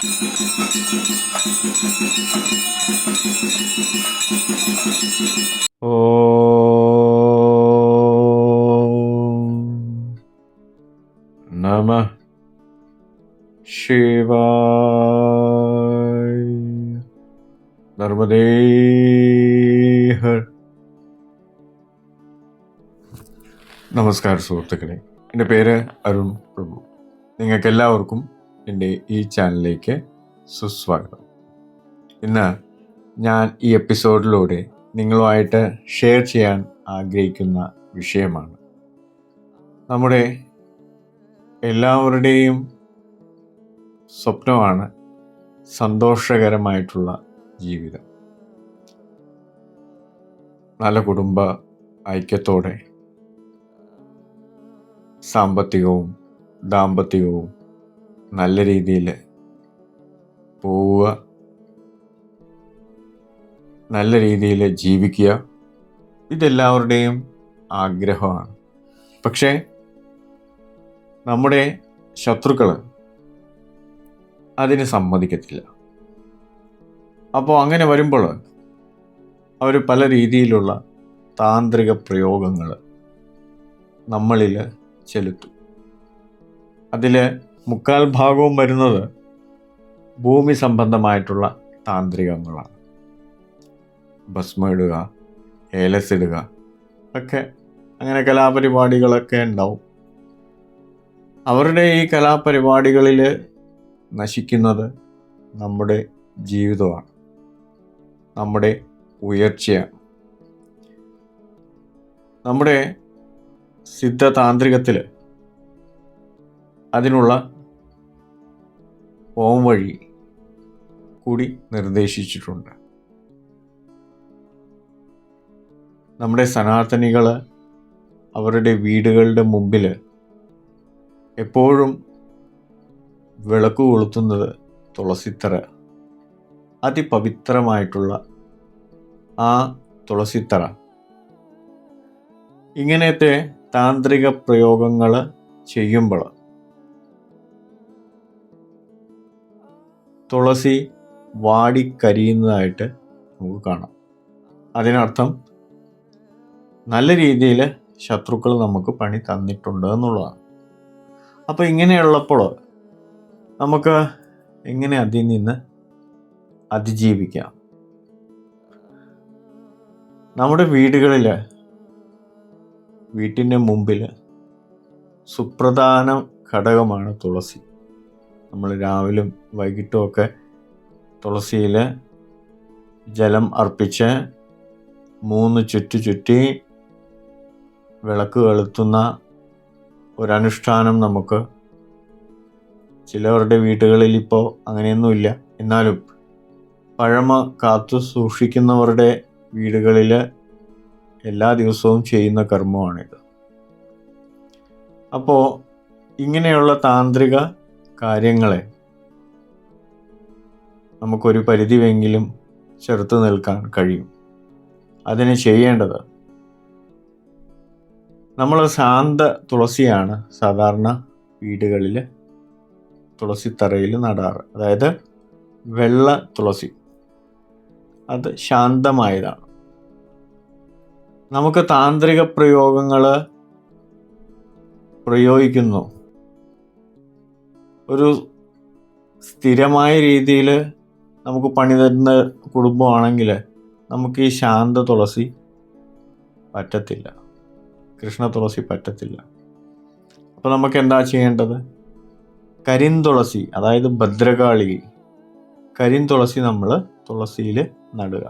ഓം നമഃ ശിവായ. നർമ്മദേ ഹർ. നമസ്കാരം സുഹൃത്തുക്കളെ, എൻ്റെ പേര് അരുൺ പ്രഭു. നിങ്ങൾക്കെല്ലാവർക്കും എൻ്റെ ഈ ചാനലിലേക്ക് സുസ്വാഗതം. ഇന്ന് ഞാൻ ഈ എപ്പിസോഡിലൂടെ നിങ്ങളുമായിട്ട് ഷെയർ ചെയ്യാൻ ആഗ്രഹിക്കുന്ന വിഷയമാണ് നമ്മുടെ എല്ലാവരുടെയും സ്വപ്നമാണ് സന്തോഷകരമായിട്ടുള്ള ജീവിതം. നല്ല കുടുംബ ഐക്യത്തോടെ സാമ്പത്തികവും ദാമ്പത്യവും നല്ല രീതിയിൽ പോവുക, നല്ല രീതിയിൽ ജീവിക്കുക, ഇതെല്ലാവരുടെയും ആഗ്രഹമാണ്. പക്ഷേ നമ്മുടെ ശത്രുക്കൾ അതിന് സമ്മതിക്കത്തില്ല. അപ്പോൾ അങ്ങനെ വരുമ്പോൾ അവർ പല രീതിയിലുള്ള താന്ത്രിക പ്രയോഗങ്ങൾ നമ്മളിൽ ചെലുത്തും. അതിൽ മുക്കാൽ ഭാഗവും വരുന്നത് ഭൂമി സംബന്ധമായിട്ടുള്ള താന്ത്രികങ്ങളാണ്. ഭസ്മം ഇടുക, ഏലസ് ഇടുക, ഒക്കെ അങ്ങനെ കലാപരിപാടികളൊക്കെ ഉണ്ടാവും. അവരുടെ ഈ കലാപരിപാടികളിൽ നശിക്കുന്നത് നമ്മുടെ ജീവിതമാണ്, നമ്മുടെ ഉയർച്ചയാണ്. നമ്മുടെ സിദ്ധതാന്ത്രികത്തിൽ അതിനുള്ള പോംവഴി കൂടി നിർദ്ദേശിച്ചിട്ടുണ്ട്. നമ്മുടെ സനാതനികൾ അവരുടെ വീടുകളുടെ മുമ്പിൽ എപ്പോഴും വിളക്ക് കൊളുത്തുന്നത് തുളസിത്തറ, അതിപവിത്രമായിട്ടുള്ള ആ തുളസിത്തറ. ഇങ്ങനത്തെ താന്ത്രിക പ്രയോഗങ്ങൾ ചെയ്യുമ്പോൾ തുളസി വാടിക്കരിയുന്നതായിട്ട് നമുക്ക് കാണാം. അതിനർത്ഥം നല്ല രീതിയിൽ ശത്രുക്കൾ നമുക്ക് പണി തന്നിട്ടുണ്ട് എന്നുള്ളതാണ്. അപ്പോൾ ഇങ്ങനെയുള്ളപ്പോൾ നമുക്ക് എങ്ങനെ അതിൽ നിന്ന് അതിജീവിക്കാം? നമ്മുടെ വീട്ടിൻ്റെ മുമ്പിൽ സുപ്രധാന ഘടകമാണ് തുളസി. നമ്മൾ രാവിലും വൈകിട്ടും ഒക്കെ തുളസിയിൽ ജലം അർപ്പിച്ച് 3 ചുറ്റി വിളക്ക് കൊളുത്തുന്ന ഒരനുഷ്ഠാനം നമുക്ക് ചിലവരുടെ വീടുകളിൽ ഇപ്പോൾ അങ്ങനെയൊന്നുമില്ല. എന്നാലും പഴമ കാത്തു സൂക്ഷിക്കുന്നവരുടെ വീടുകളിൽ എല്ലാ ദിവസവും ചെയ്യുന്ന കർമ്മമാണിത്. അപ്പോൾ ഇങ്ങനെയുള്ള താന്ത്രിക കാര്യങ്ങളെ നമുക്കൊരു പരിധിവെങ്കിലും ചെറുത്ത് നിൽക്കാൻ കഴിയും. അതിന് ചെയ്യേണ്ടത്, നമ്മൾ ശാന്ത തുളസിയാണ് സാധാരണ വീടുകളിൽ തുളസിത്തറയിൽ നടാറ്. അതായത് വെള്ള തുളസി, അത് ശാന്തമായതാണ്. നമുക്ക് താന്ത്രിക പ്രയോഗങ്ങൾ പ്രയോഗിക്കുന്നു ഒരു സ്ഥിരമായ രീതിയിൽ നമുക്ക് പണി തരുന്ന കുടുംബമാണെങ്കിൽ നമുക്ക് ഈ ശാന്ത തുളസി പറ്റത്തില്ല, കൃഷ്ണ തുളസി പറ്റത്തില്ല. അപ്പോൾ നമുക്ക് എന്താ ചെയ്യേണ്ടത്? കരിന്തുളസി, അതായത് ഭദ്രകാളി കരിന്തുളസി നമ്മൾ തുളസിയിൽ നടുക.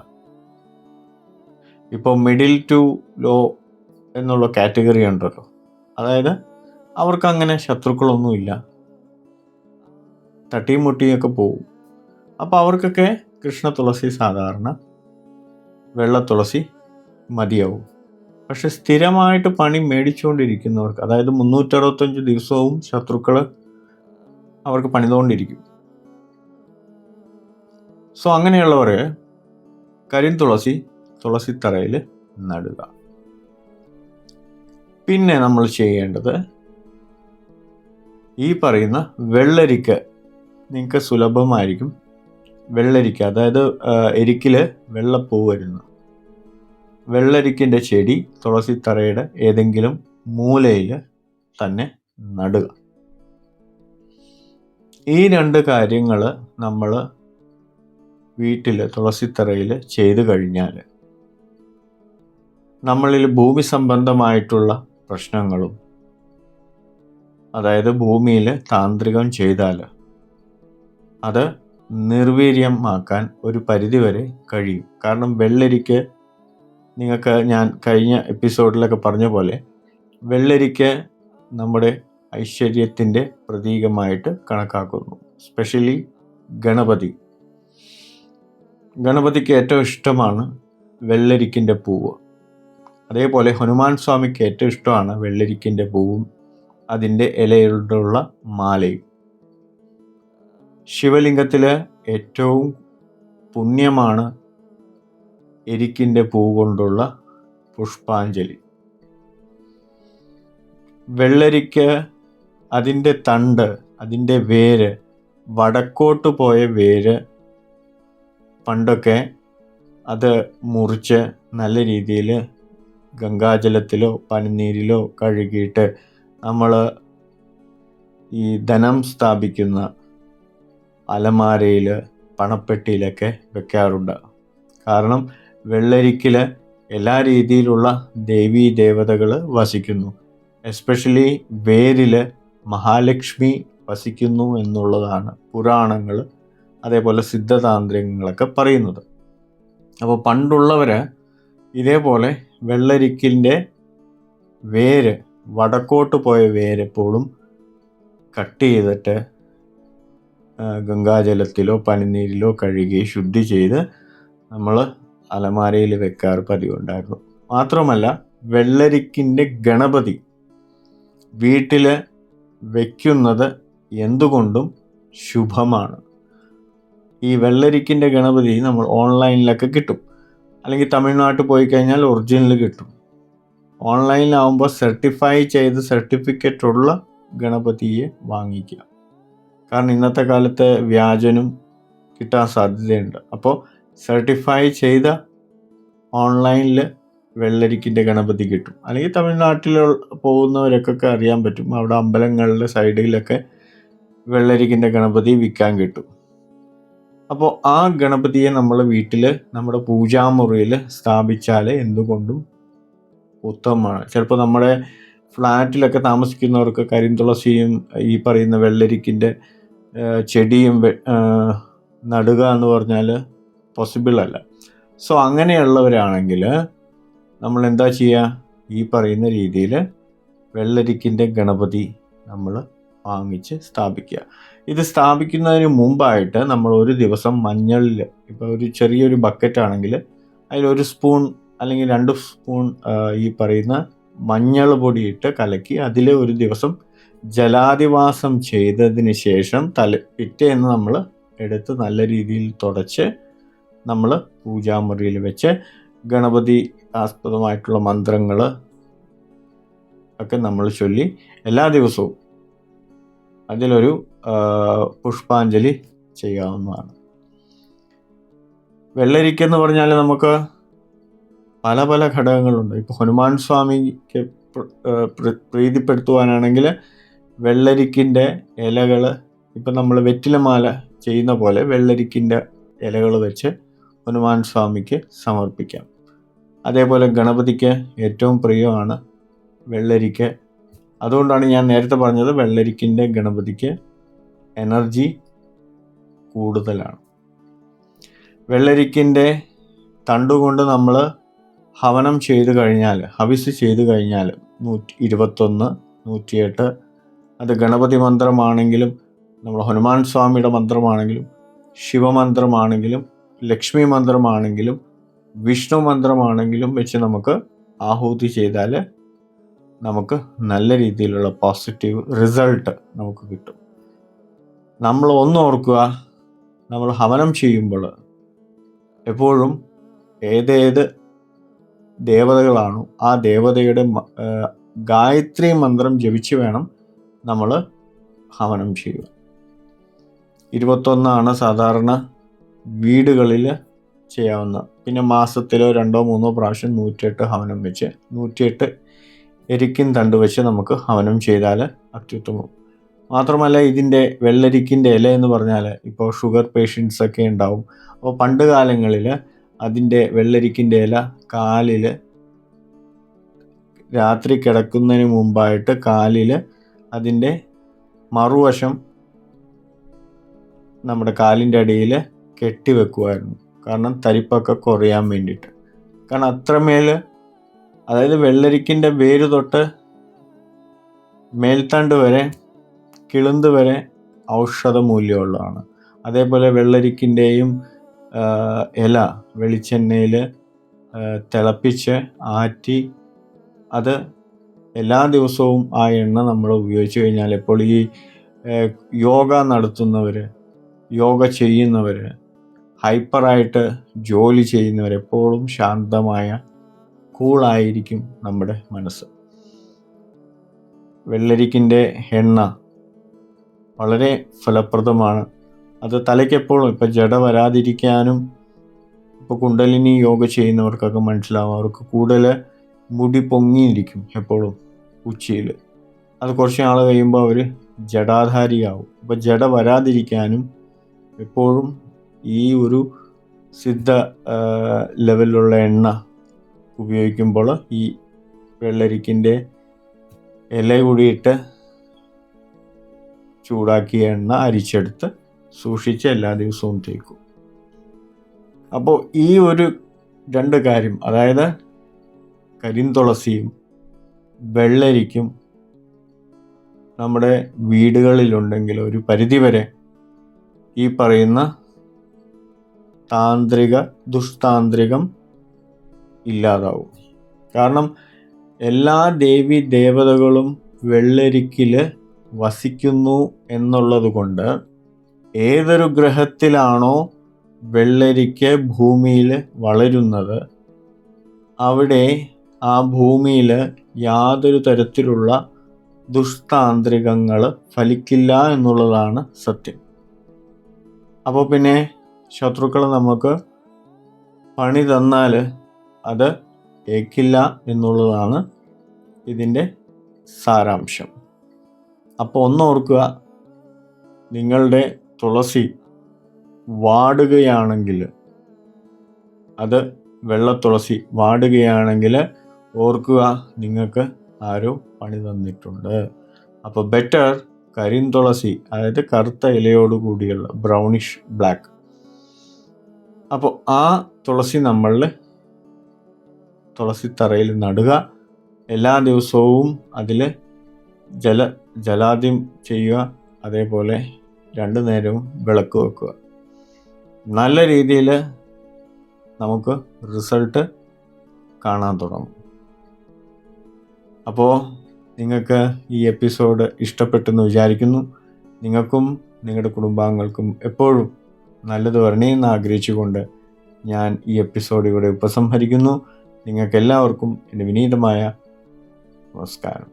ഇപ്പോൾ മിഡിൽ ടു ലോ എന്നുള്ള കാറ്റഗറി ഉണ്ടല്ലോ, അതായത് അവർക്ക് അങ്ങനെ ശത്രുക്കളൊന്നുമില്ല, തട്ടിയും മുട്ടിയൊക്കെ പോവും. അപ്പോൾ അവർക്കൊക്കെ കൃഷ്ണ തുളസി സാധാരണ വെള്ള തുളസി മതിയാവും. പക്ഷെ സ്ഥിരമായിട്ട് പണി മേടിച്ചുകൊണ്ടിരിക്കുന്നവർക്ക്, അതായത് 365 ദിവസവും ശത്രുക്കൾ അവർക്ക് പണിതുകൊണ്ടിരിക്കും. സോ അങ്ങനെയുള്ളവർ കരിന്തുളസി തുളസിത്തറയിൽ നടുക. പിന്നെ നമ്മൾ ചെയ്യേണ്ടത് ഈ പറയുന്ന വെള്ളരിക്ക നിങ്ങൾക്ക് സുലഭമായിരിക്കും. വെള്ളരിക്ക, അതായത് എരിക്കിൽ വെള്ളപ്പൂ വരുന്നു. വെള്ളരിക്കിൻ്റെ ചെടി തുളസിത്തറയുടെ ഏതെങ്കിലും മൂലയിൽ തന്നെ നടുക. ഈ 2 കാര്യങ്ങൾ നമ്മൾ വീട്ടിൽ തുളസിത്തറയിൽ ചെയ്തു കഴിഞ്ഞാൽ നമ്മളിൽ ഭൂമി സംബന്ധമായിട്ടുള്ള പ്രശ്നങ്ങളും, അതായത് ഭൂമിയിൽ താന്ത്രികം ചെയ്താൽ അത് നിർവീര്യമാക്കാൻ ഒരു പരിധിവരെ കഴിയും. കാരണം വെള്ളരിക്ക്, നിങ്ങൾക്ക് ഞാൻ കഴിഞ്ഞ എപ്പിസോഡിലൊക്കെ പറഞ്ഞ പോലെ, വെള്ളരിക്ക് നമ്മുടെ ഐശ്വര്യത്തിൻ്റെ പ്രതീകമായിട്ട് കണക്കാക്കുന്നു. സ്പെഷ്യലി ഗണപതിക്ക് ഏറ്റവും ഇഷ്ടമാണ് വെള്ളരിക്കിൻ്റെ പൂവ്. അതേപോലെ ഹനുമാൻ സ്വാമിക്ക് ഏറ്റവും ഇഷ്ടമാണ് വെള്ളരിക്കിൻ്റെ പൂവും അതിൻ്റെ ഇലയോടുള്ള മാലയും. ശിവലിംഗത്തിൽ ഏറ്റവും പുണ്യമാണ് എരിക്കിൻ്റെ പൂ കൊണ്ടുള്ള പുഷ്പാഞ്ജലി. വെള്ളരിക്ക് അതിൻ്റെ തണ്ട്, അതിൻ്റെ വേര്, വടക്കോട്ട് പോയ വേര് പണ്ടൊക്കെ അത് മുറിച്ച് നല്ല രീതിയിൽ ഗംഗാജലത്തിലോ പനിനീരിലോ കഴുകിയിട്ട് നമ്മൾ ഈ ധനം സ്ഥാപിക്കുന്ന അലമാരയിൽ, പണപ്പെട്ടിയിലൊക്കെ വെക്കാറുണ്ട്. കാരണം വെള്ളരിക്കിൽ എല്ലാ രീതിയിലുള്ള ദേവീ ദേവതകൾ വസിക്കുന്നു. എസ്പെഷ്യലി വേരിൽ മഹാലക്ഷ്മി വസിക്കുന്നു എന്നുള്ളതാണ് പുരാണങ്ങൾ, അതേപോലെ സിദ്ധതാന്ത്രികങ്ങളൊക്കെ പറയുന്നത്. അപ്പോൾ പണ്ടുള്ളവർ ഇതേപോലെ വെള്ളരിക്കിൻ്റെ വേര്, വടക്കോട്ട് പോയ വേര് എപ്പോഴും കട്ട് ചെയ്തിട്ട് ഗംഗാജലത്തിലോ പനിനീരിലോ കഴുകി ശുദ്ധി ചെയ്ത് നമ്മൾ അലമാരയിൽ വെക്കാറ് പതിവുണ്ടായിരുന്നു. മാത്രമല്ല, വെള്ളരിക്കിൻ്റെ ഗണപതി വീട്ടിൽ വയ്ക്കുന്നത് എന്തുകൊണ്ടും ശുഭമാണ്. ഈ വെള്ളരിക്കിൻ്റെ ഗണപതി നമ്മൾ ഓൺലൈനിലൊക്കെ കിട്ടും, അല്ലെങ്കിൽ തമിഴ്നാട്ടിൽ പോയി കഴിഞ്ഞാൽ ഒറിജിനൽ കിട്ടും. ഓൺലൈനിലാവുമ്പോൾ സർട്ടിഫൈ ചെയ്ത് സർട്ടിഫിക്കറ്റ് ഉള്ള ഗണപതിയെ വാങ്ങിക്കുക. കാരണം ഇന്നത്തെ കാലത്ത് വ്യാജനും കിട്ടാൻ സാധ്യതയുണ്ട്. അപ്പോൾ സർട്ടിഫൈ ചെയ്ത ഓൺലൈനിൽ വെള്ളരിക്കിൻ്റെ ഗണപതി കിട്ടും. അല്ലെങ്കിൽ തമിഴ്നാട്ടിൽ പോകുന്നവർക്കൊക്കെ അറിയാൻ പറ്റും, അവിടെ അമ്പലങ്ങളുടെ സൈഡിലൊക്കെ വെള്ളരിക്കിൻ്റെ ഗണപതി വിൽക്കാൻ കിട്ടും. അപ്പോൾ ആ ഗണപതിയെ നമ്മൾ വീട്ടിൽ നമ്മുടെ പൂജാമുറിയിൽ സ്ഥാപിച്ചാൽ എന്തുകൊണ്ടും ഉത്തമമാണ്. ചിലപ്പോൾ നമ്മുടെ ഫ്ലാറ്റിലൊക്കെ താമസിക്കുന്നവർക്ക് കരിന്തുളസിയും ഈ പറയുന്ന വെള്ളരിക്കിൻ്റെ ചെടിയും നടുക എന്ന് പറഞ്ഞാൽ പോസിബിൾ അല്ല. സോ അങ്ങനെയുള്ളവരാണെങ്കിൽ നമ്മൾ എന്താ ചെയ്യുക, ഈ പറയുന്ന രീതിയിൽ വെള്ളരിക്കിൻ്റെ ഗണപതി നമ്മൾ വാങ്ങിച്ച് സ്ഥാപിക്കുക. ഇത് സ്ഥാപിക്കുന്നതിന് മുമ്പായിട്ട് നമ്മൾ ഒരു ദിവസം മഞ്ഞളിൽ, ഇപ്പോൾ ഒരു ചെറിയൊരു ബക്കറ്റാണെങ്കിൽ അതിലൊരു സ്പൂൺ അല്ലെങ്കിൽ 2 സ്പൂൺ ഈ പറയുന്ന മഞ്ഞൾ പൊടിയിട്ട് കലക്കി അതിൽ ഒരു ദിവസം ജലാധിവാസം ചെയ്തതിന് ശേഷം പിറ്റേന്ന് നമ്മൾ എടുത്ത് നല്ല രീതിയിൽ തുടച്ച് നമ്മൾ പൂജാമുറിയിൽ വെച്ച് ഗണപതി ആസ്പദമായിട്ടുള്ള മന്ത്രങ്ങൾ ഒക്കെ നമ്മൾ ചൊല്ലി എല്ലാ ദിവസവും അതിലൊരു പുഷ്പാഞ്ജലി ചെയ്യാവുന്നതാണ്. വെള്ളരിക്കെന്ന് പറഞ്ഞാൽ നമുക്ക് പല പല ഘടകങ്ങളുണ്ട്. ഇപ്പോൾ ഹനുമാൻ സ്വാമിക്ക് പ്രീതിപ്പെടുത്തുവാനാണെങ്കിൽ വെള്ളരിക്കിൻ്റെ ഇലകൾ, ഇപ്പം നമ്മൾ വെറ്റിലമാല ചെയ്യുന്ന പോലെ വെള്ളരിക്കിൻ്റെ ഇലകൾ വെച്ച് ഹനുമാൻ സ്വാമിക്ക് സമർപ്പിക്കാം. അതേപോലെ ഗണപതിക്ക് ഏറ്റവും പ്രിയമാണ് വെള്ളരിക്ക. അതുകൊണ്ടാണ് ഞാൻ നേരത്തെ പറഞ്ഞത് വെള്ളരിക്കിൻ്റെ ഗണപതിക്ക് എനർജി കൂടുതലാണ്. വെള്ളരിക്കിൻ്റെ തണ്ടുകൊണ്ട് നമ്മൾ ഹവനം ചെയ്തു കഴിഞ്ഞാൽ, ഹവിസ് ചെയ്തു കഴിഞ്ഞാൽ 121, 108, അത് ഗണപതി മന്ത്രമാണെങ്കിലും നമ്മൾ ഹനുമാൻ സ്വാമിയുടെ മന്ത്രമാണെങ്കിലും ശിവമന്ത്രമാണെങ്കിലും ലക്ഷ്മി മന്ത്രമാണെങ്കിലും വിഷ്ണു മന്ത്രമാണെങ്കിലും വെച്ച് നമുക്ക് ആഹൂതി ചെയ്താൽ നമുക്ക് നല്ല രീതിയിലുള്ള പോസിറ്റീവ് റിസൾട്ട് നമുക്ക് കിട്ടും. നമ്മൾ ഓർക്കുക, നമ്മൾ ഹവനം ചെയ്യുമ്പോൾ എപ്പോഴും ഏതേത് ദേവതകളാണോ ആ ദേവതയുടെ ഗായത്രി മന്ത്രം ജപിച്ച് വേണം നമ്മൾ ഹവനം ചെയ്യുക. 21 സാധാരണ വീടുകളിൽ ചെയ്യാവുന്ന. പിന്നെ മാസത്തിലോ 2-3 പ്രാവശ്യം 108 ഹവനം വെച്ച് 108 എരിക്കിൻ തണ്ട് വെച്ച് നമുക്ക് ഹവനം ചെയ്താൽ അത്യുത്തമം. മാത്രമല്ല ഇതിൻ്റെ വെള്ളരിക്കിൻ്റെ ഇല എന്ന് പറഞ്ഞാൽ ഇപ്പോൾ ഷുഗർ പേഷ്യൻസ് ഒക്കെ ഉണ്ടാവും. അപ്പോൾ പണ്ട് കാലങ്ങളിൽ അതിൻ്റെ വെള്ളരിക്കിൻ്റെ ഇല കാലിൽ രാത്രി കിടക്കുന്നതിന് മുമ്പായിട്ട് കാലിൽ അതിൻ്റെ മറുവശം നമ്മുടെ കാലിൻ്റെ അടിയിൽ കെട്ടിവെക്കുമായിരുന്നു. കാരണം തരിപ്പൊക്കെ കുറയാൻ വേണ്ടിയിട്ട്. കാരണം അത്രമേൽ, അതായത് വെള്ളരിക്കിൻ്റെ വേര് തൊട്ട് മേൽത്തണ്ട് വരെ കിളുന്ത് വരെ ഔഷധ മൂല്യമുള്ളതാണ്. അതേപോലെ വെള്ളരിക്കിൻ്റെയും ഇല വെളിച്ചെണ്ണയിൽ തിളപ്പിച്ച് ആറ്റി അത് എല്ലാ ദിവസവും ആ എണ്ണ നമ്മൾ ഉപയോഗിച്ച് കഴിഞ്ഞാൽ, ഇപ്പോൾ ഈ യോഗ നടത്തുന്നവർ, യോഗ ചെയ്യുന്നവർ, ഹൈപ്പറായിട്ട് ജോലി ചെയ്യുന്നവർ എപ്പോഴും ശാന്തമായ കൂളായിരിക്കും നമ്മുടെ മനസ്സ്. വെള്ളരിക്കിൻ്റെ എണ്ണ വളരെ ഫലപ്രദമാണ്. അത് തലയ്ക്കെപ്പോഴും, ഇപ്പോൾ ജട വരാതിരിക്കാനും, ഇപ്പോൾ കുണ്ടലിനി യോഗ ചെയ്യുന്നവർക്കൊക്കെ മനസ്സിലാവും, അവർക്ക് കൂടുതൽ മുടി പൊങ്ങിയിരിക്കും എപ്പോഴും ഉച്ചിയിൽ. അത് കുറച്ച് നാൾ കഴിയുമ്പോൾ അവർ ജടാധാരിയാവും. അപ്പോൾ ജട വരാതിരിക്കാനും എപ്പോഴും ഈ ഒരു സിദ്ധ ലെവലിലുള്ള എണ്ണ ഉപയോഗിക്കുമ്പോൾ ഈ വെള്ളരിക്കിൻ്റെ ഇല കൂടിയിട്ട് ചൂടാക്കിയ എണ്ണ അരിച്ചെടുത്ത് സൂക്ഷിച്ച് എല്ലാ ദിവസവും തേക്കും. അപ്പോൾ ഈ ഒരു 2 കാര്യം, അതായത് കരിന്തുളസിയും വെള്ളരിക്കും നമ്മുടെ വീടുകളിലുണ്ടെങ്കിൽ ഒരു പരിധിവരെ ഈ പറയുന്ന ദുഷ്താന്ത്രികം ഇല്ലാതാവും. കാരണം എല്ലാ ദേവി ദേവതകളും വെള്ളരിക്കിൽ വസിക്കുന്നു എന്നുള്ളത് കൊണ്ട് ഏതൊരു ഗ്രഹത്തിലാണോ വെള്ളരിക്ക് ഭൂമിയിൽ വളരുന്നത് അവിടെ ആ ഭൂമിയിൽ യാതൊരു തരത്തിലുള്ള ദുഷ്താന്ത്രികങ്ങൾ ഫലിക്കില്ല എന്നുള്ളതാണ് സത്യം. അപ്പോൾ പിന്നെ ശത്രുക്കൾ നമുക്ക് പണി തന്നാൽ അത് ഏൽക്കില്ല എന്നുള്ളതാണ് ഇതിൻ്റെ സാരാംശം. അപ്പോൾ ഒന്നോർക്കുക, നിങ്ങളുടെ തുളസി വാടുകയാണെങ്കിൽ, അത് വെള്ളത്തുളസി വാടുകയാണെങ്കിൽ ഓർക്കുക, നിങ്ങൾക്ക് ആരോ പണി തന്നിട്ടുണ്ട്. അപ്പോൾ ബെറ്റർ കരിന്തുളസി, അതായത് കറുത്ത ഇലയോട് കൂടിയുള്ള ബ്രൗണിഷ് ബ്ലാക്ക്. അപ്പോൾ ആ തുളസി നമ്മളിൽ തുളസിത്തറയിൽ നടുക. എല്ലാ ദിവസവും അതിൽ ജലാദ്യം ചെയ്യുക. അതേപോലെ 2 നേരവും വിളക്ക് വെക്കുക. നല്ല രീതിയിൽ നമുക്ക് റിസൾട്ട് കാണാൻ തുടങ്ങും. അപ്പോൾ നിങ്ങൾക്ക് ഈ എപ്പിസോഡ് ഇഷ്ടപ്പെട്ടെന്ന് വിചാരിക്കുന്നു. നിങ്ങൾക്കും നിങ്ങളുടെ കുടുംബാംഗങ്ങൾക്കും എപ്പോഴും നല്ലത് വരണേന്ന് ആഗ്രഹിച്ചുകൊണ്ട് ഞാൻ ഈ എപ്പിസോഡ് ഇവിടെ ഉപസംഹരിക്കുന്നു. നിങ്ങൾക്കെല്ലാവർക്കും എൻ്റെ വിനീതമായ നമസ്കാരം.